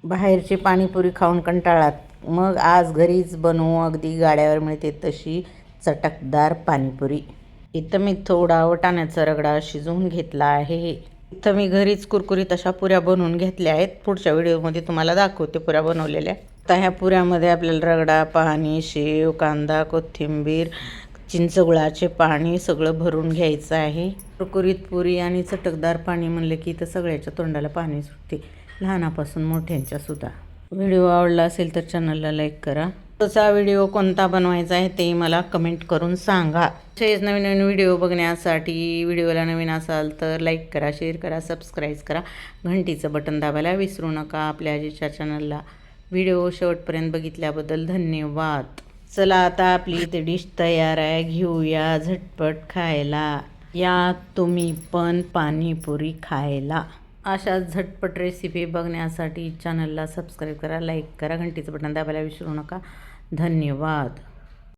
बाहेरची पाणीपुरी खाऊन कंटाळात, मग आज घरीच बनवू अगदी गाड्यावर मिळते तशी चटकदार पाणीपुरी. इथं मी थोडा वाटाण्याचा रगडा शिजवून घेतला आहे. इथं मी घरीच कुरकुरीत अशा पुऱ्या बनवून घेतल्या आहेत. पुढच्या व्हिडिओमध्ये तुम्हाला दाखवते पुऱ्या बनवलेल्या. आता ह्या पुऱ्यामध्ये आपल्याला रगडा, पाणी, शेव, कांदा, कोथिंबीर, चिंचगुळाचे पाणी सगळं भरून घ्यायचं आहे. कुरकुरीत पुरी आणि चटकदार पाणी म्हणलं की इथं सगळ्याच्या तोंडाला पाणी सुटते, लहानापासून मोठ्यांच्या सुद्धा. व्हिडिओ आवडला असेल तर चॅनलला लाईक करा. तसा व्हिडिओ कोणता बनवायचा आहे ते मला कमेंट करून सांगा. असेच नवीन नवीन व्हिडिओ बघण्यासाठी व्हिडिओला नवीन असाल तर लाईक करा, शेअर करा, सबस्क्राईब करा, घंटीचं बटन दाबायला विसरू नका. आपल्या आजीच्या चॅनलला व्हिडिओ शेवटपर्यंत बघितल्याबद्दल धन्यवाद. चला आता आपली इथे डिश तयार आहे, घेऊया झटपट खायला. या तुम्ही पण पाणीपुरी खायला. अशा झटपट रेसिपी बघण्यासाठी चॅनलला सबस्क्राईब करा, लाईक करा, घंटीचं बटन दाबायला विसरू नका. धन्यवाद.